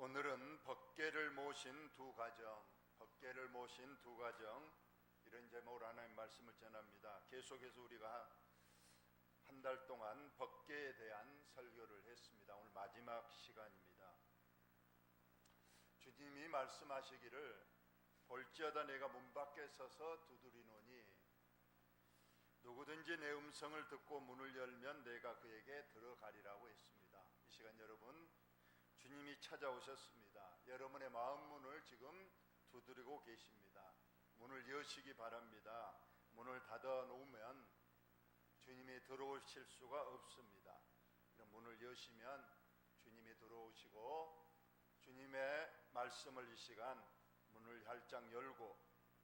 오늘은 법궤를 모신 두 가정, 이런 제목으로 하나님 말씀을 전합니다. 계속해서 우리가 한 달 동안 법궤에 대한 설교를 했습니다. 오늘 마지막 시간입니다. 주님이 말씀하시기를 볼지어다 내가 문 밖에 서서 두드리노니 누구든지 내 음성을 듣고 문을 열면 내가 그에게 들어가리라고 했습니다. 이 시간 여러분, 주님이 찾아오셨습니다. 여러분의 마음 문을 지금 두드리고 계십니다. 문을 여시기 바랍니다. 문을 닫아 놓으면 주님이 들어오실 수가 없습니다. 문을 여시면 주님이 들어오시고 주님의 말씀을 이 시간 문을 활짝 열고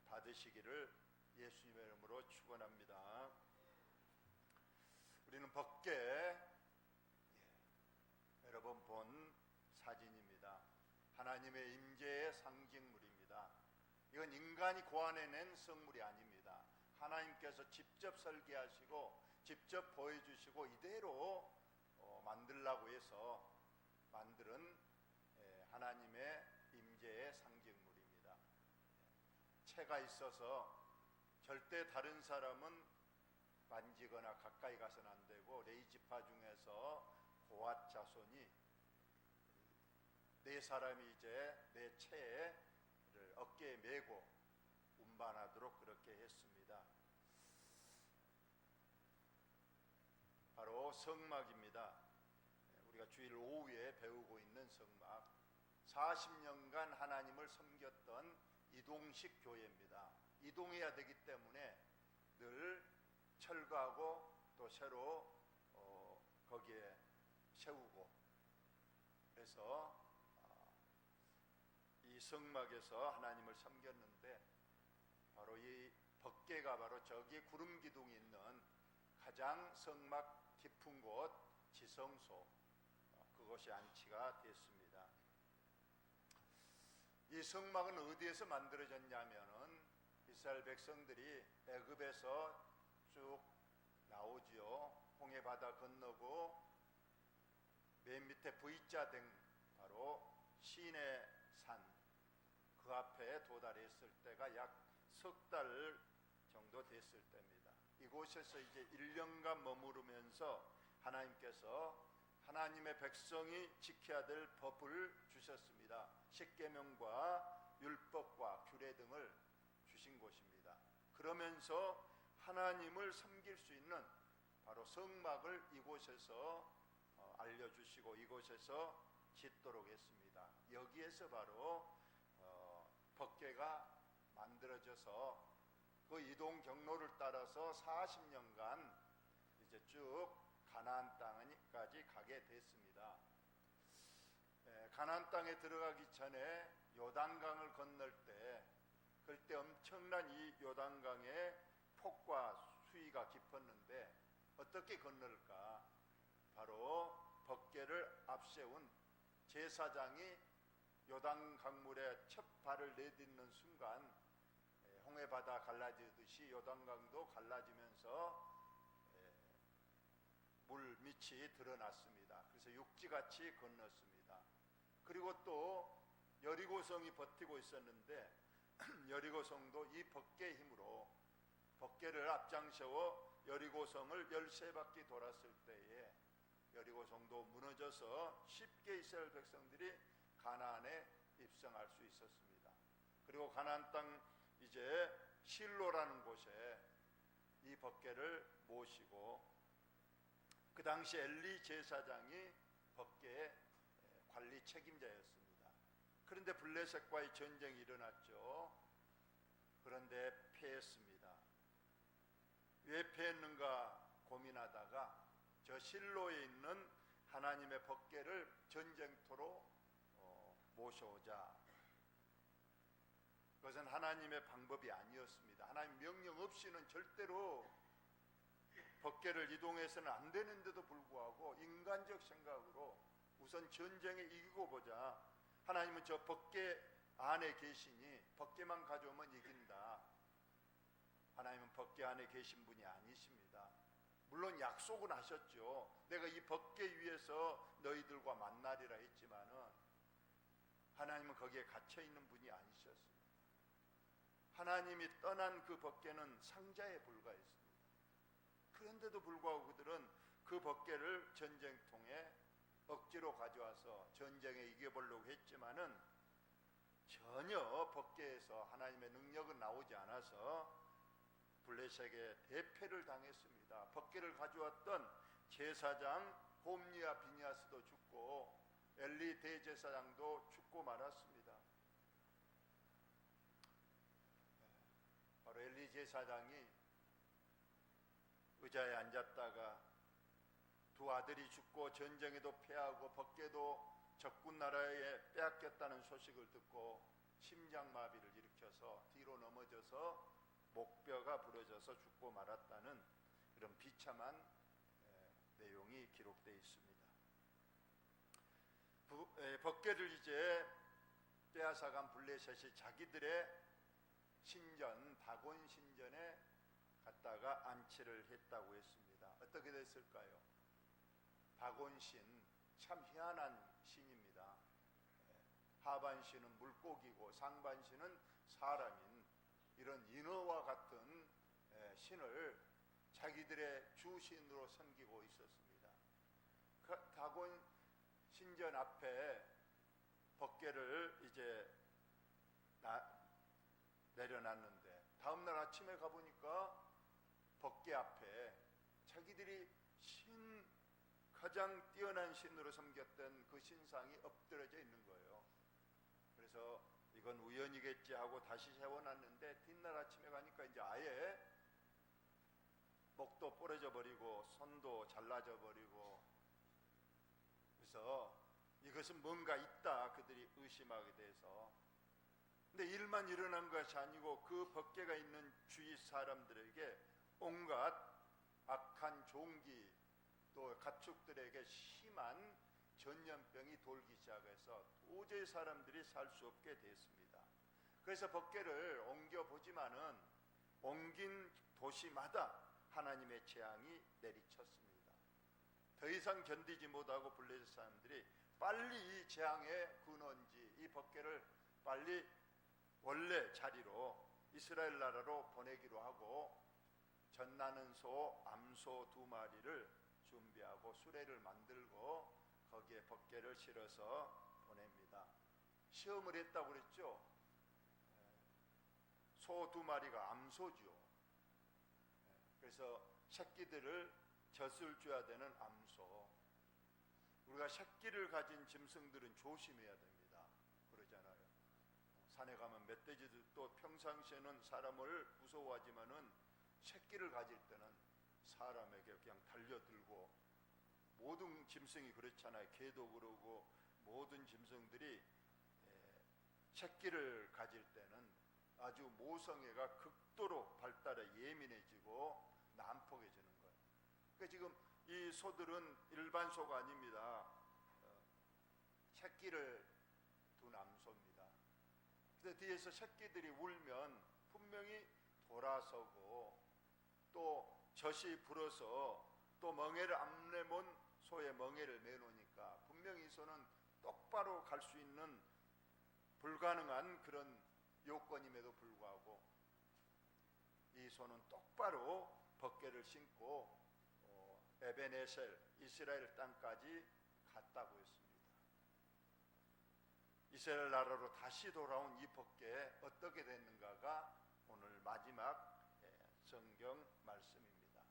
닫으시기를 예수님의 이름으로 축원합니다. 우리는 법궤, 여러 번 본 사진입니다. 하나님의 임재의 상징물입니다. 이건 인간이 고안해낸 성물이 아닙니다. 하나님께서 직접 설계하시고 직접 보여주시고 이대로 만들라고 해서 만드는 하나님의 임재의 상징물입니다. 채가 있어서 절대 다른 사람은 만지거나 가까이 가서는 안 되고, 레위지파 중에서 고앗 자손이 네 사람이 이제 내 채를 어깨에 메고 운반하도록 그렇게 했습니다. 바로 성막입니다. 우리가 주일 오후에 배우고 있는 성막. 40년간 하나님을 섬겼던 이동식 교회입니다. 이동해야 되기 때문에 늘 철거하고 또 새로 거기에 세우고, 그래서 이 성막에서 하나님을 섬겼는데, 바로 이 법궤가 바로 저기 구름 기둥이 있는 가장 성막 깊은 곳 지성소, 그곳이 안치가 됐습니다. 이 성막은 어디에서 만들어졌냐면은 이스라엘 백성들이 애굽에서 쭉 나오지요. 홍해 바다 건너고 맨 밑에 V자 등 바로 시내 산, 그 앞에 도달했을 때가 약 석 달 정도 됐을 때입니다. 이곳에서 이제 1년간 머무르면서 하나님께서 하나님의 백성이 지켜야 될 법을 주셨습니다. 십계명과 율법과 규례 등을 주신 곳입니다. 그러면서 하나님을 섬길 수 있는 바로 성막을 이곳에서 알려주시고 이곳에서 짓도록 했습니다. 여기에서 바로 법궤가 만들어져서 그 이동 경로를 따라서 40년간 이제 쭉 가나안 땅까지 가게 됐습니다. 가나안 땅에 들어가기 전에 요단강을 건널 때, 그때 엄청난 이 요단강에 폭과 수위가 깊었는데 어떻게 건널까? 바로 법궤를 앞세운 제사장이 요단 강물에 첫 발을 내딛는 순간 홍해바다 갈라지듯이 요단강도 갈라지면서 물 밑이 드러났습니다. 그래서 육지같이 건넜습니다. 그리고 또 여리고성이 버티고 있었는데 여리고성도 이 법궤의 힘으로 법궤를 앞장세워 여리고성을 13바퀴 돌았을 때에 여리고성도 무너져서 쉽게 이스라엘 백성들이 가나안에 입성할 수 있었습니다. 그리고 가나안 땅 이제 실로라는 곳에 이 법궤를 모시고, 그 당시 엘리 제사장이 법궤의 관리 책임자였습니다. 그런데 블레셋과의 전쟁이 일어났죠. 그런데 패했습니다. 왜 패했는가 고민하다가 저 실로에 있는 하나님의 법궤를 전쟁터로 모셔오자. 그것은 하나님의 방법이 아니었습니다. 하나님 명령 없이는 절대로 법궤를 이동해서는 안 되는데도 불구하고 인간적 생각으로 우선 전쟁에 이기고 보자. 하나님은 저 법궤 안에 계시니 법궤만 가져오면 이긴다. 하나님은 법궤 안에 계신 분이 아니십니다. 물론 약속은 하셨죠. 내가 이 법궤 위에서 너희들과 만나리라 했지만은 하나님은 거기에 갇혀 있는 분이 아니셨습니다. 하나님이 떠난 그 법궤는 상자에 불과했습니다. 그런데도 불구하고 그들은 그 법궤를 전쟁통에 억지로 가져와서 전쟁에 이겨보려고 했지만은 전혀 법궤에서 하나님의 능력은 나오지 않아서 블레셋에게 대패를 당했습니다. 법궤를 가져왔던 제사장 홈리와 비니아스도 죽고 엘리 대제사장도 죽고 말았습니다. 바로 엘리 제사장이 의자에 앉았다가 두 아들이 죽고 전쟁에도 패하고 법궤도 적군 나라에 빼앗겼다는 소식을 듣고 심장마비를 일으켜서 뒤로 넘어져서 목뼈가 부러져서 죽고 말았다는 그런 비참한 내용이 기록되어 있습니다. 법궤를 이제 빼앗아간 블레셋이 자기들의 신전 다곤 신전에 갔다가 안치를 했다고 했습니다. 어떻게 됐을까요? 다곤신 참 희한한 신입니다. 하반신은 물고기고 상반신은 사람인 이런 인어와 같은 신을 자기들의 주신으로 섬기고 있었습니다. 그 다곤 신전 앞에 법궤를 이제 내려놨는데 다음날 아침에 가보니까 법궤 앞에 자기들이 가장 뛰어난 신으로 섬겼던 그 신상이 엎드려져 있는 거예요. 그래서 이건 우연이겠지 하고 다시 세워놨는데 뒷날 아침에 가니까 이제 아예 목도 부러져 버리고 손도 잘라져 버리고, 그래서 이것은 뭔가 있다 그들이 의심하게 돼서, 근데 일만 일어난 것이 아니고 그 법궤가 있는 주위 사람들에게 온갖 악한 종기 또 가축들에게 심한 전염병이 돌기 시작해서 도저히 사람들이 살 수 없게 됐습니다. 그래서 법궤를 옮겨보지만은 옮긴 도시마다 하나님의 재앙이 내리쳤습니다. 더 이상 견디지 못하고 블레셋 사람들이 빨리 이 재앙의 근원지 이 법궤를 빨리 원래 자리로 이스라엘 나라로 보내기로 하고 젖나는 소, 암소 2마리를 준비하고 수레를 만들고 거기에 법궤를 실어서 보냅니다. 시험을 했다고 그랬죠. 소 2마리가 암소죠. 그래서 새끼들을 젖을 줘야 되는 암소. 우리가 새끼를 가진 짐승들은 조심해야 됩니다. 그러잖아요. 산에 가면 멧돼지들도 평상시에는 사람을 무서워하지만은 새끼를 가질 때는 사람에게 그냥 달려들고, 모든 짐승이 그렇잖아요. 개도 그러고 모든 짐승들이 새끼를 가질 때는 아주 모성애가 극도로 발달해 예민해지고 난폭해지는 거예요. 그러니까 지금 이 소들은 일반 소가 아닙니다. 새끼를 둔 암소입니다. 그래서 뒤에서 새끼들이 울면 분명히 돌아서고, 또 젖이 불어서 또 멍에를 안 내면 소의 멍에를 매놓으니까 분명히 이 소는 똑바로 갈 수 있는 불가능한 그런 요건임에도 불구하고 이 소는 똑바로 법궤를 신고 에베네셀 이스라엘 땅까지 갔다고 했습니다. 이스라엘 나라로 다시 돌아온 이 법궤 어떻게 됐는가가 오늘 마지막 성경 말씀입니다.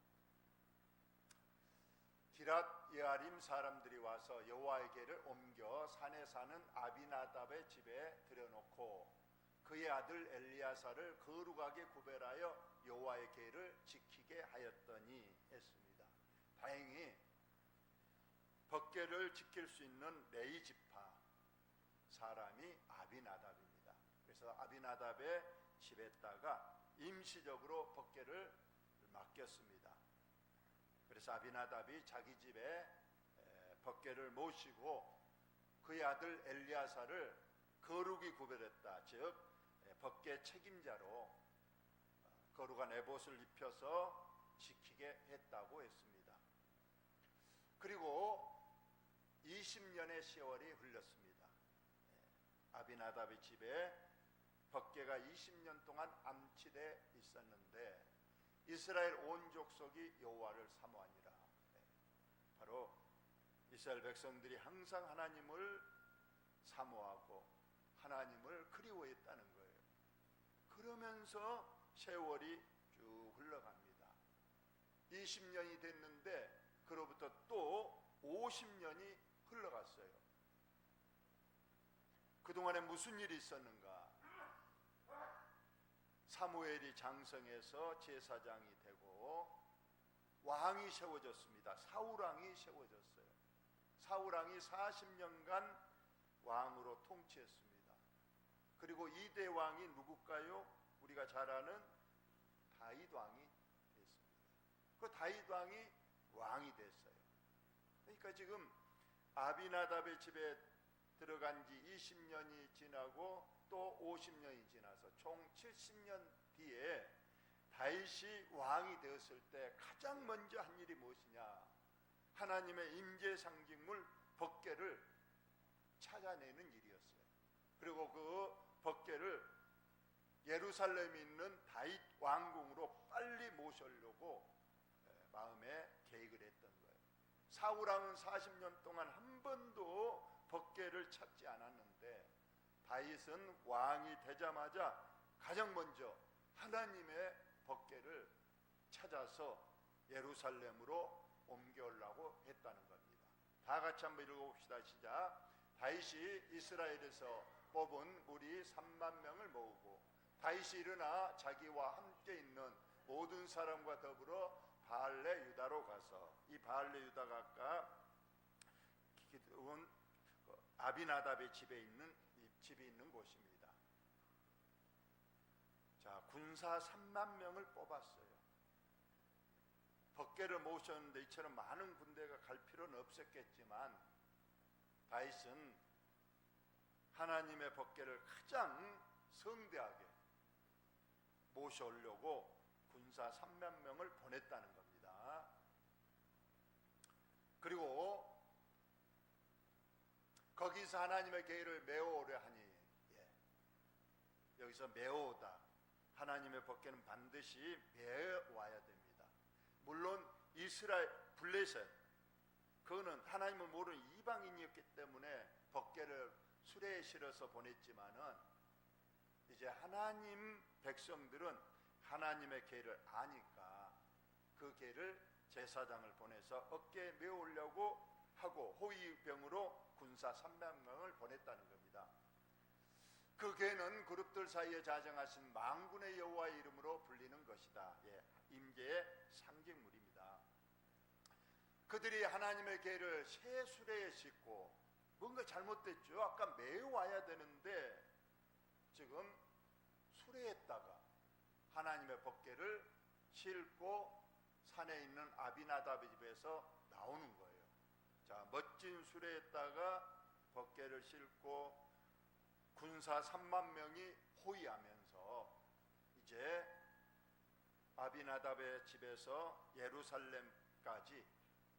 기랏 예아림 사람들이 와서 여호와의 궤를 옮겨 산에 사는 아비나답의 집에 들여놓고 그의 아들 엘리야사를 거룩하게 구별하여 여호와의 궤를 지키게 하였더니 했습니다. 다행히 법궤를 지킬 수 있는 레위 지파 사람이 아비나답입니다. 그래서 아비나답의 집에다가 임시적으로 법궤를 맡겼습니다. 그래서 아비나답이 자기 집에 법궤를 모시고 그의 아들 엘리야사를 거룩히 구별했다. 즉 법궤 책임자로 거룩한 에봇을 입혀서 지키게 했다고 했습니다. 그리고 20년의 세월이 흘렀습니다. 아비나답의 집에 법궤가 20년 동안 안치돼 있었는데 이스라엘 온 족속이 여호와를 사모하니라. 바로 이스라엘 백성들이 항상 하나님을 사모하고 하나님을 그리워했다는 거예요. 그러면서 세월이 쭉 흘러갑니다. 20년이 됐는데 그로부터 또 50년이 흘러갔어요. 그동안에 무슨 일이 있었는가? 사무엘이 장성해서 제사장이 되고 왕이 세워졌습니다. 사울왕이 세워졌어요. 사울왕이 40년간 왕으로 통치했습니다. 그리고 2대 왕이 누굴까요? 우리가 잘 아는 다윗 왕이 됐습니다. 그 다윗 왕이 왕이 됐어요. 그러니까 지금 아비나답의 집에 들어간 지 20년이 지나고 또 50년이 지나서 총 70년 뒤에 다윗이 왕이 되었을 때 가장 먼저 한 일이 무엇이냐? 하나님의 임재 상징물 법궤를 찾아내는 일이었어요. 그리고 그 법궤를 예루살렘에 있는 다윗 왕궁으로 빨리 모셔오려고 마음에 계획을 했던 거예요. 사울왕은 40년 동안 한 번도 법궤를 찾지 않았는데 다윗은 왕이 되자마자 가장 먼저 하나님의 법궤를 찾아서 예루살렘으로 옮겨오려고 했다는 겁니다. 다 같이 한번 읽어봅시다. 시작. 다윗이 이스라엘에서 뽑은 무리 3만 명을 모으고 다윗이 일어나 자기와 함께 있는 모든 사람과 더불어 바알레 유다로 가서, 이 바알레 유다가 아까 아비나답의 집이 있는 곳입니다. 자, 군사 3만 명을 뽑았어요. 법궤를 모셨는데 이처럼 많은 군대가 갈 필요는 없었겠지만 다윗은 하나님의 법궤를 가장 성대하게 모셔오려고 군사 3만 명을 보냈다는 겁니다. 그리고 거기서 하나님의 계획을 메워오려 하니, 여기서 메워오다, 하나님의 법궤는 반드시 메워와야 됩니다. 물론 이스라엘 블레셋, 그거는 하나님을 모르는 이방인이었기 때문에 법궤를 수레에 실어서 보냈지만은 이제 하나님 백성들은 하나님의 계획을 아니까 그 계획을 제사장을 보내서 어깨에 메우려고 하고 호위병으로 군사 3만 명을 보냈다는 겁니다. 그 계획은 그룹들 사이에 자정하신 만군의 여호와의 이름으로 불리는 것이다. 임재의 상징물입니다. 그들이 하나님의 계획을 새 수레에 싣고, 뭔가 잘못됐죠. 아까 메워와야 되는데 지금 수레에다가 하나님의 법궤를 싣고 산에 있는 아비나답의 집에서 나오는 거예요. 자, 멋진 수레에다가 법궤를 싣고 군사 3만 명이 호위하면서 이제 아비나답의 집에서 예루살렘까지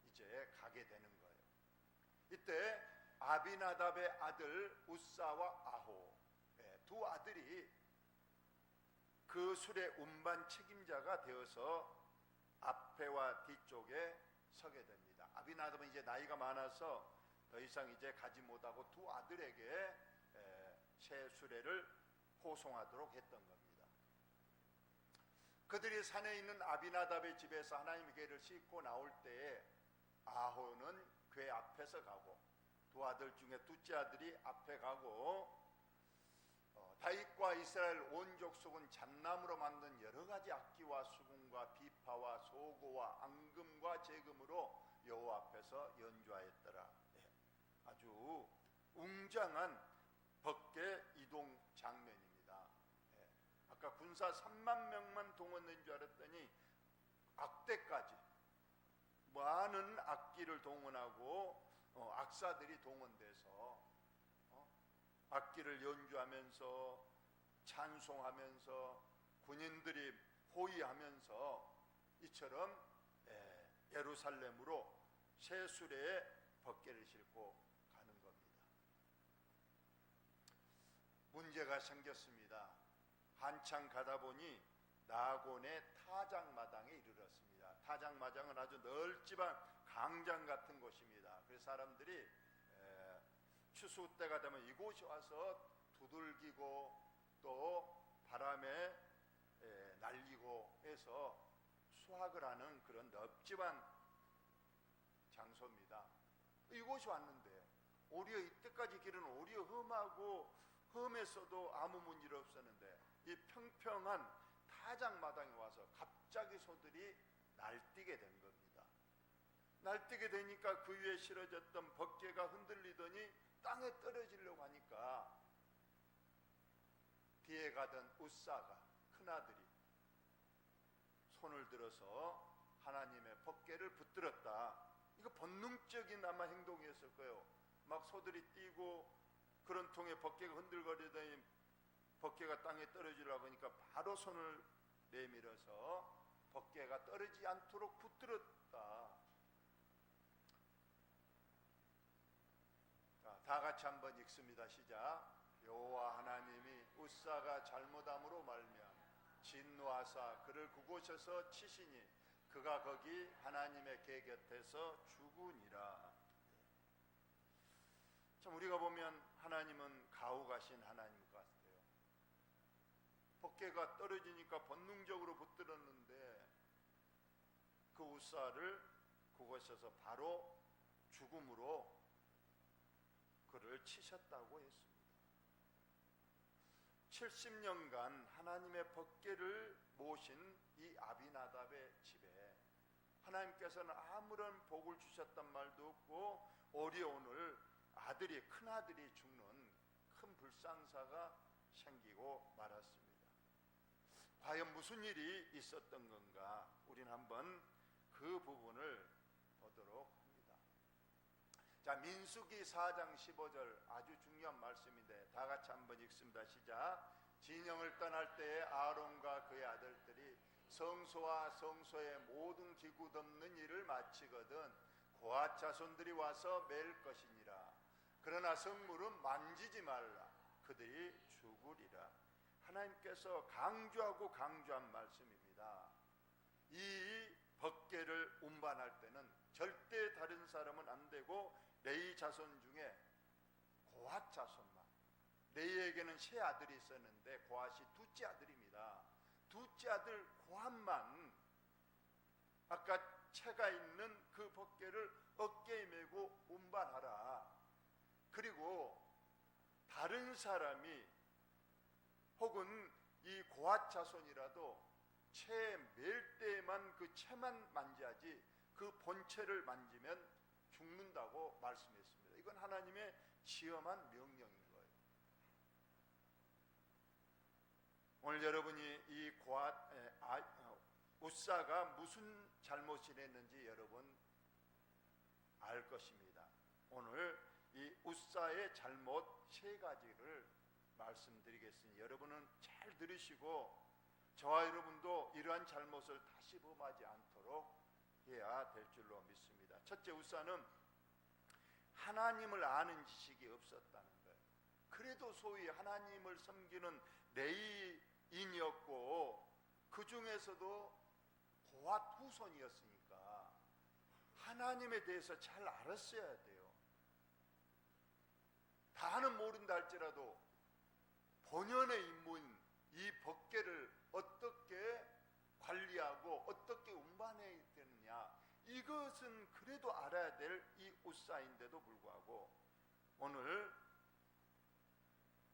이제 가게 되는 거예요. 이때 아비나답의 아들 우사와 아호, 두 아들이 그 수레 운반 책임자가 되어서 앞에와 뒤쪽에 서게 됩니다. 아비나답은 이제 나이가 많아서 더 이상 이제 가지 못하고 두 아들에게 새 수레를 호송하도록 했던 겁니다. 그들이 산에 있는 아비나답의 집에서 하나님의 계획을 싣고 나올 때에 아호는 궤 앞에서 가고 두 아들 중에 둘째 아들이 앞에 가고, 다윗과 이스라엘 온 족속은 잣나무로 만든 여러 가지 악기와 수금과 비파와 소고와 앙금과 제금으로 여호와 앞에서 연주하였더라. 아주 웅장한 법궤 이동 장면입니다. 아까 군사 3만 명만 동원된 줄 알았더니 악대까지 많은 악기를 동원하고 악사들이 동원돼서 악기를 연주하면서 찬송하면서 군인들이 호위하면서 이처럼 예루살렘으로 새 수레에 법궤를 싣고 가는 겁니다. 문제가 생겼습니다. 한참 가다 보니 나곤의 타작마당에 이르렀습니다. 타작마당은 아주 넓지만 강장 같은 곳입니다. 그래서 사람들이 추수 때가 되면 이곳에 와서 두들기고 또 바람에 날리고 해서 수확을 하는 그런 넓지만 장소입니다. 이곳이 왔는데 오히려 이때까지 길은 오히려 험하고 험했어도 아무 문제 없었는데 이 평평한 타작마당에 와서 갑자기 소들이 날뛰게 된 겁니다. 날뛰게 되니까 그 위에 실어졌던 벅개가 흔들리더니 땅에 떨어지려고 하니까 뒤에 가던 웃사가 큰아들이 손을 들어서 하나님의 벅개를 붙들었다. 이거 본능적인 아마 행동이었을 거예요. 막 소들이 뛰고 그런 통에 벅개가 흔들거리더니 벅개가 땅에 떨어지려고 하니까 바로 손을 내밀어서 벅개가 떨어지지 않도록 붙들었다. 자, 다 같이 한번 읽습니다. 시작. 여호와 하나님이 웃사가 잘못함으로 말미암아 진노하사 그를 그곳에서 치시니 그가 거기 하나님의 궤 곁에서 죽으니라. 참 우리가 보면 하나님은 가혹하신 하나님 같아요. 벅개가 떨어지니까 본능적으로 붙들었는데 그 웃사를 그곳에서 바로 죽음으로 그를 치셨다고 했습니다. 70년간 하나님의 벅개를 모신 이 아비나답의 집에 하나님께서는 아무런 복을 주셨단 말도 없고 오히려 오늘 아들이 큰아들이 죽는 큰 불상사가 생기고 말았습니다. 과연 무슨 일이 있었던 건가? 우리는 한번 그 부분을 보도록 합니다. 자, 민수기 4장 15절 아주 중요한 말씀인데 다 같이 한번 읽습니다. 시작. 진영을 떠날 때에 아론과 그의 아들들이 성소와 성소의 모든 기구 덮는 일을 마치거든 고앗 자손들이 와서 맬 것이니라. 그러나 성물은 만지지 말라. 그들이 죽으리라. 하나님께서 강조하고 강조한 말씀입니다. 이 벅개를 운반할 때는 절대 다른 사람은 안 되고 레위 자손 중에 고앗 자손만. 레위에게는 세 아들이 있었는데 고앗이 둘째 아들입니다. 둘째 아들 고앗만 아까 채가 있는 그 벅개를 어깨에 메고 운반하라. 그리고 다른 사람이 혹은 이 고앗 자손이라도 채 맬 때에만 그 채만 만지하지 그 본체를 만지면 죽는다고 말씀했습니다. 이건 하나님의 시험한 명령인 거예요. 오늘 여러분이 이 웃사가 무슨 잘못을 했는지 여러분 알 것입니다. 오늘 이 웃사의 잘못 세 가지를 말씀드리겠으니 여러분은 잘 들으시고 저와 여러분도 이러한 잘못을 다시 범하지 않도록 해야 될 줄로 믿습니다. 첫째, 웃사는 하나님을 아는 지식이 없었다는 거예요. 그래도 소위 하나님을 섬기는 레위인이었고 그 중에서도 고앗 후손이었으니까 하나님에 대해서 잘 알았어야 돼요. 다는 모른다 할지라도 본연의 임무인 이 벅개를 어떻게 관리하고 어떻게 운반해야 되느냐, 이것은 그래도 알아야 될 이 웃사인데도 불구하고 오늘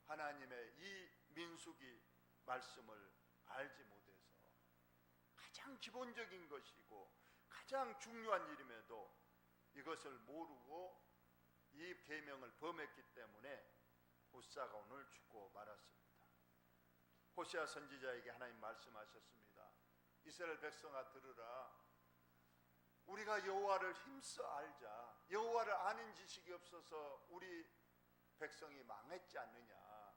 하나님의 이 민수기 말씀을 알지 못해서 가장 기본적인 것이고 가장 중요한 일임에도 이것을 모르고 이 계명을 범했기 때문에 웃사가 오늘 죽고 말았습니다. 호세아 선지자에게 하나님 말씀하셨습니다. 이스라엘 백성아 들으라. 우리가 여호와를 힘써 알자. 여호와를 아는 지식이 없어서 우리 백성이 망했지 않느냐.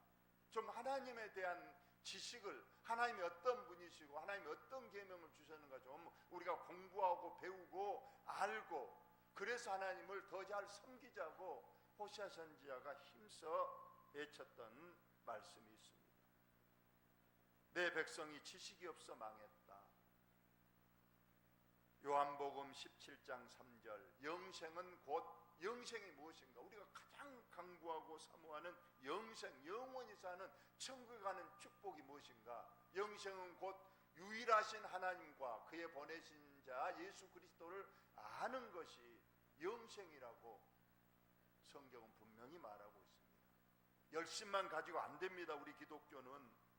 좀 하나님에 대한 지식을, 하나님이 어떤 분이시고 하나님이 어떤 계명을 주셨는가 좀 우리가 공부하고 배우고 알고, 그래서 하나님을 더 잘 섬기자고 호세아 선지자가 힘써 외쳤던 말씀이 있습니다. 내 백성이 지식이 없어 망했다. 요한복음 17장 3절, 영생은 곧, 영생이 무엇인가? 우리가 가장 강구하고 사모하는 영생, 영원히 사는 천국에 가는 축복이 무엇인가? 영생은 곧 유일하신 하나님과 그의 보내신 자 예수 그리스도를 아는 것이 영생이라고 성경은 분명히 말하고 있습니다. 열심만 가지고 안 됩니다. 우리 기독교는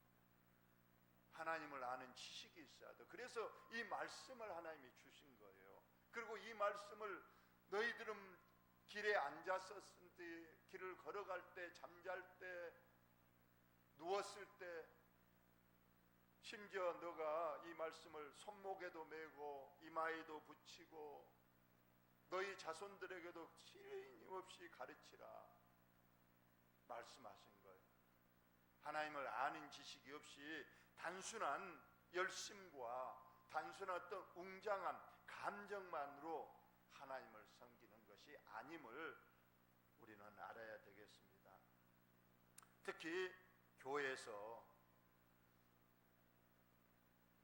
하나님을 아는 지식이 있어야 돼. 그래서 이 말씀을 하나님이 주신 거예요. 그리고 이 말씀을 너희들은 길에 앉았었을 때, 길을 걸어갈 때, 잠잘 때, 누웠을 때, 심지어 너가 이 말씀을 손목에도 메고 이마에도 붙이고 너희 자손들에게도 끊임없이 가르치라 말씀하신 거예요. 하나님을 아는 지식이 없이 단순한 열심과 단순한 어떤 웅장한 감정만으로 하나님을 섬기는 것이 아님을 우리는 알아야 되겠습니다. 특히 교회에서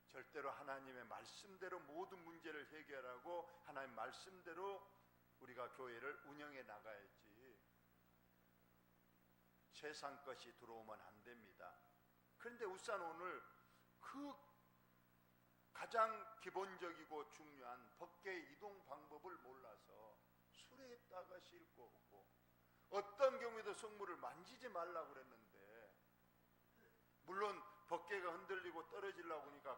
절대로 하나님의 말씀대로 모든 문제를 해결하고 하나님 말씀대로 우리가 교회를 운영해 나가야지 세상 것이 들어오면 안 됩니다. 그런데 우선 오늘 그 가장 기본적이고 중요한 법궤의 이동 방법을 몰라서 수레에다가 싣고 오고 어떤 경우에도 성물을 만지지 말라고 그랬는데 물론 법궤가 흔들리고 떨어지려고 하니까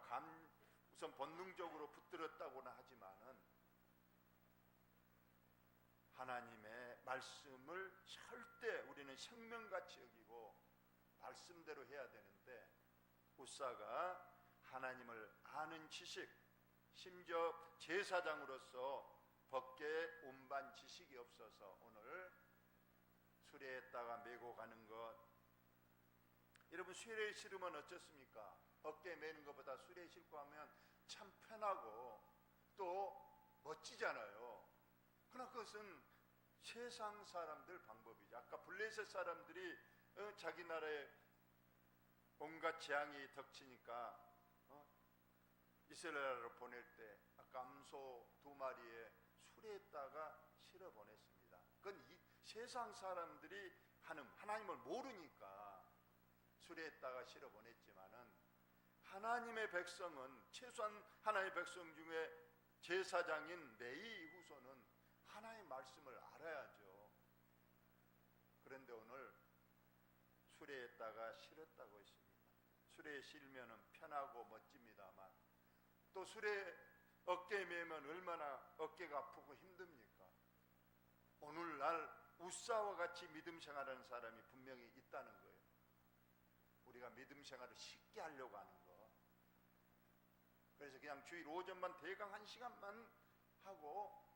우선 본능적으로 붙들었다고는 하지만은 하나님의 말씀을 절대 우리는 생명같이 여기고 말씀대로 해야 되는데 우사가 하나님을 아는 지식, 심지어 제사장으로서 법궤의 운반 지식이 없어서 오늘 수레에다가 메고 가는 것, 여러분 수레에 실으면 어떻습니까? 어깨에 메는 것보다 수레에 싣고 하면 참 편하고 또 멋지잖아요. 그러나 그것은 세상 사람들 방법이죠. 아까 블레셋 사람들이 자기 나라에 온갖 재앙이 덮치니까 이스라엘을 보낼 때 아까 암소 2마리에 수레에다가 실어 보냈습니다. 그건 이 세상 사람들이 하는, 하나님을 모르니까 수레에다가 실어 보냈지만은 하나님의 백성은 최소한 하나님의 백성 중에 제사장인 레위 후손은 하나님의 말씀을 알아야죠. 그런데 오늘 수레에다가 실었다고 했습니다. 수레에 실면은 편하고 멋집니다만 또 수레 어깨에 매면 얼마나 어깨가 아프고 힘듭니까? 오늘날 우사와 같이 믿음 생활하는 사람이 분명히 있다는 거예요. 우리가 믿음 생활을 쉽게 하려고 하는 거. 그래서 그냥 주일 오전만 대강 1시간만 하고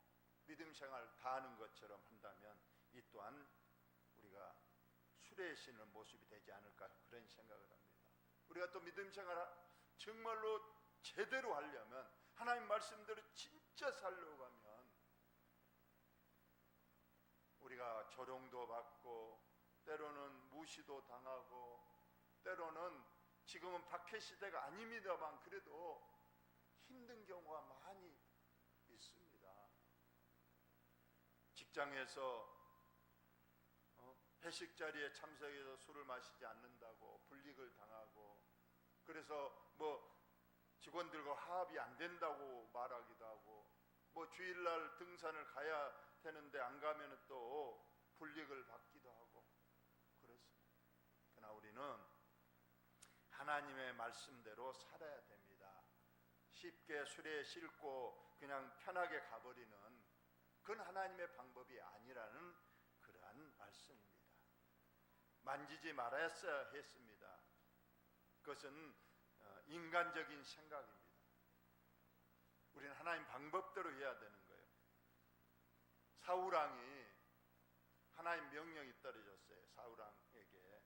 믿음 생활 다 하는 것처럼 한다면 이 또한 우리가 수레에 싣는 모습이 되지 않을까 그런 생각을 합니다. 우리가 또 믿음 생활 정말로 제대로 하려면 하나님 말씀대로 진짜 살려고 하면 우리가 조롱도 받고 때로는 무시도 당하고 때로는 지금은 박해 시대가 아닙니다만 그래도 힘든 경우가 많이 있습니다. 직장에서 회식 자리에 참석해서 술을 마시지 않는다고 불이익을 당하고 그래서 뭐 직원들과 화합이 안 된다고 말하기도 하고 뭐 주일날 등산을 가야 되는데 안 가면 또 불이익을 받기도 하고 그렇습니다. 그러나 우리는 하나님의 말씀대로 살아야 됩니다. 쉽게 수레에 싣고 그냥 편하게 가버리는 그건 하나님의 방법이 아니라는 그러한 말씀입니다. 만지지 말았어야 했습니다. 그것은 인간적인 생각입니다. 우리는 하나님 방법대로 해야 되는 거예요. 사울왕이 하나님 명령이 떨어졌어요. 사울왕에게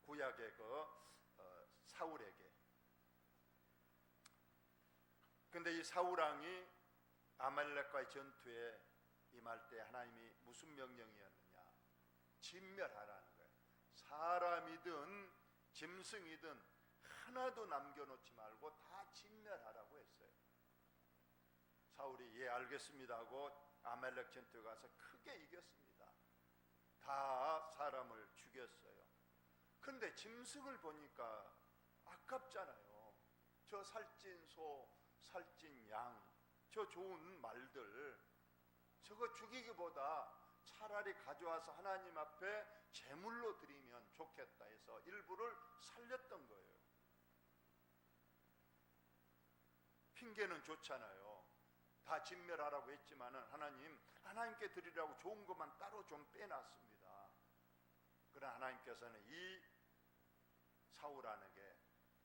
구약의 사울에게. 근데 이 사울왕이 아말렉과의 전투에 임할 때 하나님이 무슨 명령이었느냐? 진멸하라는 거예요. 사람이든 짐승이든 하나도 남겨놓지 말고 다 진멸하라고 했어요. 사울이 예 알겠습니다 하고 아말렉 전투에 가서 크게 이겼습니다. 다 사람을 죽였어요. 그런데 짐승을 보니까 아깝잖아요. 저 살찐 소, 살찐 양, 저 좋은 말들, 저거 죽이기보다 차라리 가져와서 하나님 앞에 제물로 드리면 좋겠다 해서 일부를 살렸던 거예요. 핑계는 좋잖아요. 다 진멸하라고 했지만은 하나님께 드리라고 좋은 것만 따로 좀 빼놨습니다. 그러나 하나님께서는 이 사울에게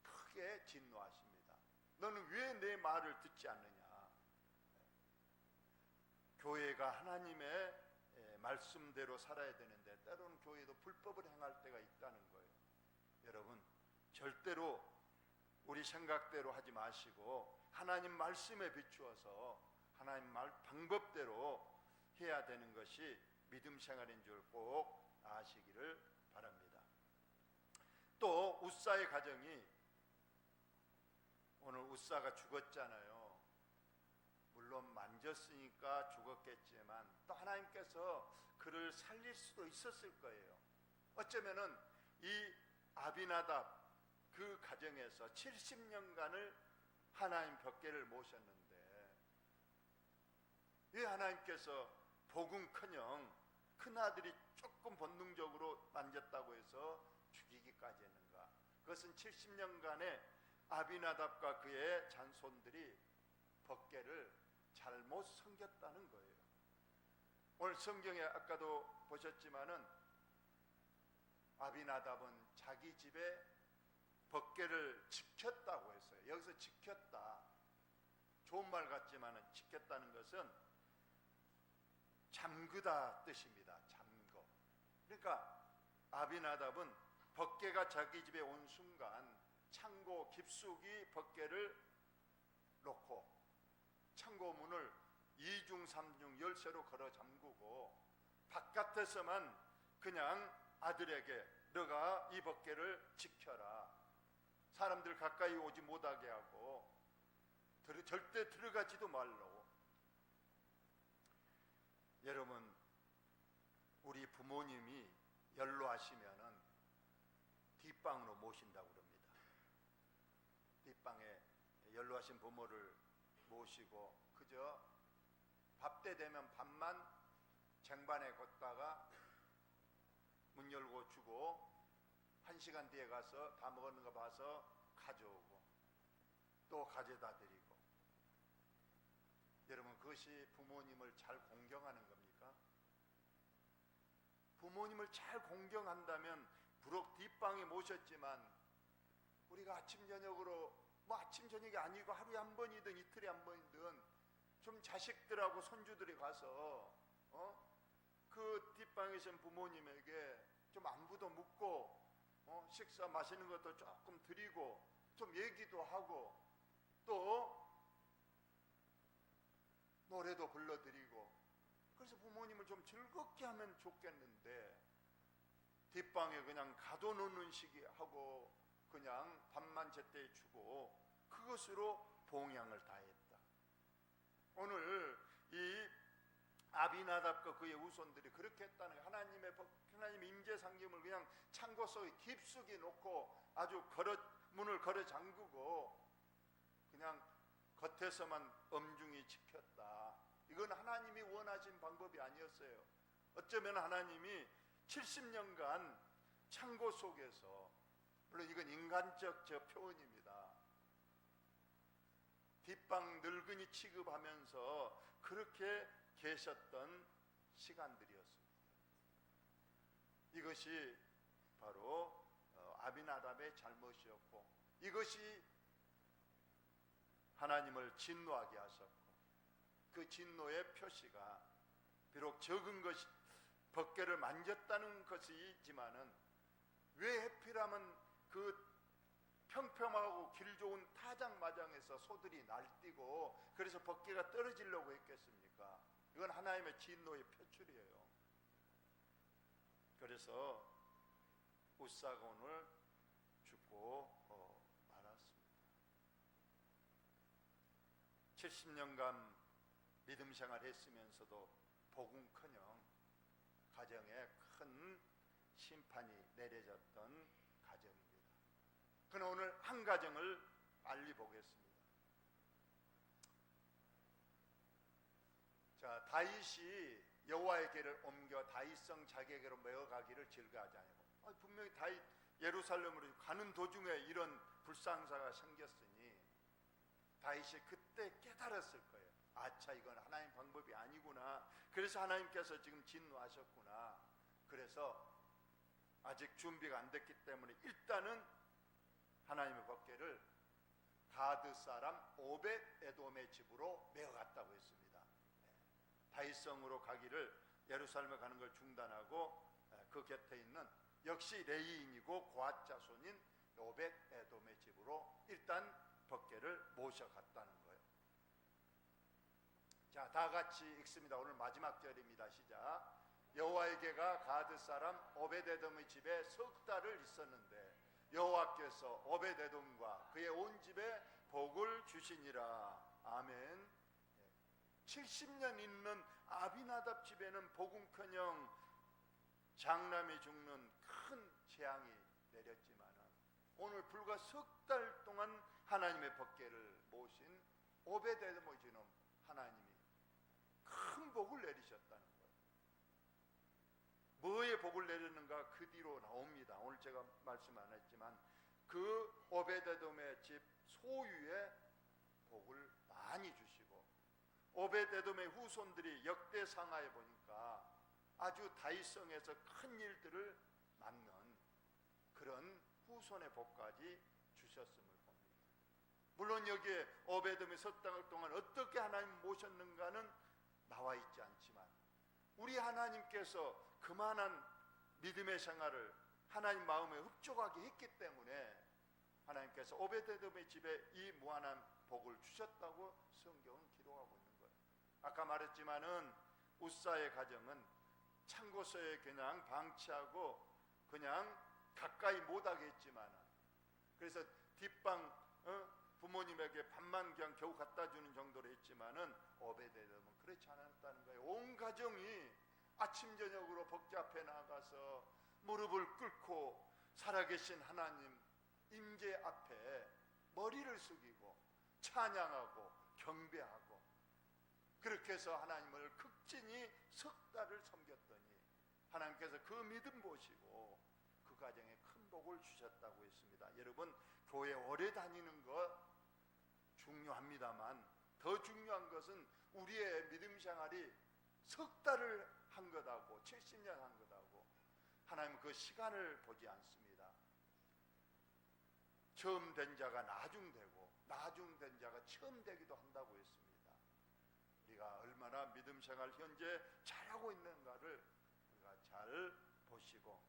크게 진노하십니다. 너는 왜 내 말을 듣지 않느냐? 교회가 하나님의 말씀대로 살아야 되는데 때로는 교회도 불법을 행할 때가 있다는 거예요. 여러분, 절대로 우리 생각대로 하지 마시고 하나님 말씀에 비추어서 하나님 말 방법대로 해야 되는 것이 믿음 생활인 줄 꼭 아시기를 바랍니다. 또 웃사의 가정이, 오늘 웃사가 죽었잖아요. 물론 만졌으니까 죽었겠지만 또 하나님께서 그를 살릴 수도 있었을 거예요. 어쩌면은 이 아비나답 그 가정에서 70년간을 하나님 벽계를 모셨는데 왜 하나님께서 복음커녕 큰아들이 조금 본능적으로 만졌다고 해서 죽이기까지 했는가? 그것은 70년간의 아비나답과 그의 잔손들이 벽계를 잘못 섬겼다는 거예요. 오늘 성경에 아까도 보셨지만은 아비나답은 자기 집에 벽계를 지켰다고 했어요. 여기서 지켰다, 좋은 말 같지만은 지켰다는 것은 잠그다 뜻입니다. 잠거. 그러니까 아비나답은 벽계가 자기 집에 온 순간 창고 깊숙이 벽계를 놓고 창고 문을 2중 3중 열쇠로 걸어 잠그고 바깥에서만 그냥 아들에게 너가 이 벽계를 지켜라, 사람들 가까이 오지 못하게 하고 절대 들어가지도 말라고. 여러분, 우리 부모님이 연로하시면은 뒷방으로 모신다고 그럽니다. 뒷방에 연로하신 부모를 모시고 그저 밥 때 되면 밥만 쟁반에 걷다가 문 열고 주고 1시간 뒤에 가서 다 먹었는 거 봐서 가져오고 또 가져다 드리고. 여러분, 그것이 부모님을 잘 공경하는 겁니까? 부모님을 잘 공경한다면 부록 뒷방에 모셨지만 우리가 아침 저녁으로, 아침 저녁이 아니고 하루에 한 번이든 이틀에 한 번이든 좀 자식들하고 손주들이 가서 그 뒷방에 계신 부모님에게 좀 안부도 묻고 식사 마시는 것도 조금 드리고 좀 얘기도 하고 또 노래도 불러드리고, 그래서 부모님을 좀 즐겁게 하면 좋겠는데 뒷방에 그냥 가둬놓는 시기하고 그냥 밥만 제때 주고 그것으로 봉양을 다했다. 오늘 이 아비나답과 그의 후손들이 그렇게 했다는 거예요. 하나님의 임재 상징을 그냥 창고 속에 깊숙이 놓고 아주 문을 걸어 잠그고 그냥 겉에서만 엄중히 지켰다. 이건 하나님이 원하신 방법이 아니었어요. 어쩌면 하나님이 70년간 창고 속에서, 물론 이건 인간적 표현입니다. 뒷방 늙은이 취급하면서 그렇게 계셨던 시간들이었습니다. 이것이 바로 아비나답의 잘못이었고 이것이 하나님을 진노하게 하셨고 그 진노의 표시가 비록 적은 것이 벽계를 만졌다는 것이지만은 왜 하필이면 그 평평하고 길 좋은 타작마당에서 소들이 날뛰고 그래서 벽계가 떨어지려고 했겠습니까? 이건 하나님의 진노의 표출이에요. 그래서 웃사가 오늘 죽고 말았습니다. 70년간 믿음 생활했으면서도 복음커녕 가정에 큰 심판이 내려졌던 가정입니다. 그러나 오늘 한 가정을 빨리 보겠습니다. 자, 다윗이 여호와의 궤를 옮겨 다윗성 자기에게로 메어가기를 즐거워하지 아니하고, 분명히 다윗 예루살렘으로 가는 도중에 이런 불상사가 생겼으니 다윗이 그때 깨달았을 거예요. 아차, 이건 하나님 방법이 아니구나. 그래서 하나님께서 지금 진노하셨구나. 그래서 아직 준비가 안 됐기 때문에 일단은 하나님의 법궤를 가드 사람 오벳 에돔의 집으로 메어갔다고 했습니다. 다윗성으로 가기를, 예루살렘에 가는 걸 중단하고 그 곁에 있는 역시 레위인이고 고앗 자손인 오벳 에돔의 집으로 일단 법궤를 모셔갔다는 거예요. 자, 다 같이 읽습니다. 오늘 마지막 절입니다. 시작. 여호와의 궤가 가드 사람 오벳 에돔의 집에 석 달을 있었는데 여호와께서 오벳 에돔과 그의 온 집에 복을 주시니라. 아멘. 70년 있는 아비나답 집에는 복음커녕 장남이 죽는 큰 재앙이 내렸지만 오늘 불과 석 달 동안 하나님의 법궤를 모신 오벳 에돔의 집은 하나님이 큰 복을 내리셨다는 거예요. 뭐에 복을 내렸는가 그 뒤로 나옵니다. 오늘 제가 말씀 안 했지만 그 오벳 에돔의 집 소유에 복을 많이 주시고, 오벳 에돔의 후손들이 역대상하에 보니까 아주 다윗성에서 큰 일들을 맡는 그런 후손의 복까지 주셨음을 봅니다. 물론 여기에 오벳 에돔이 석 달 동안 어떻게 하나님 모셨는가는 나와 있지 않지만 우리 하나님께서 그만한 믿음의 생활을 하나님 마음에 흡족하게 했기 때문에 하나님께서 오벳 에돔의 집에 이 무한한 복을 주셨다고 성경은 기록하고 있는 거예요. 아까 말했지만은 웃사의 가정은 창고서에 그냥 방치하고 그냥 가까이 못하게 했지만, 그래서 뒷방 부모님에게 밥만 그냥 겨우 갖다 주는 정도로 했지만은 오벳 에돔은 그렇지 않았다는 거예요. 온 가정이 아침 저녁으로 법궤 앞에 나가서 무릎을 꿇고 살아계신 하나님 임재 앞에 머리를 숙이고 찬양하고 경배하고, 그렇게 해서 하나님을 극진히 석 달을 섬겼더니 하나님께서 그 믿음 보시고 그 가정에 큰 복을 주셨다고 했습니다. 여러분, 교회 오래 다니는 것 중요합니다만 더 중요한 것은 우리의 믿음 생활이 석 달을 한 것하고 70년 한 것하고 하나님은 그 시간을 보지 않습니다. 처음 된 자가 나중되고 나중된 자가 처음 되기도 한다고 했습니다. 우리가 얼마나 믿음 생활 현재 잘하고 있는가를 우리가 잘 보시고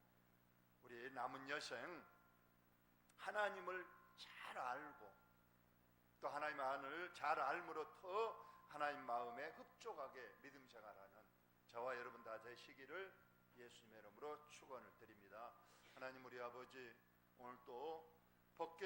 우리 남은 여생 하나님을 잘 알고 또 하나님의 안을 잘 알므로 더 하나님 마음에 흡족하게 믿음 생활하는 저와 여러분 다 되시기를 예수님의 이름으로 축원을 드립니다. 하나님 우리 아버지, 오늘 또 법궤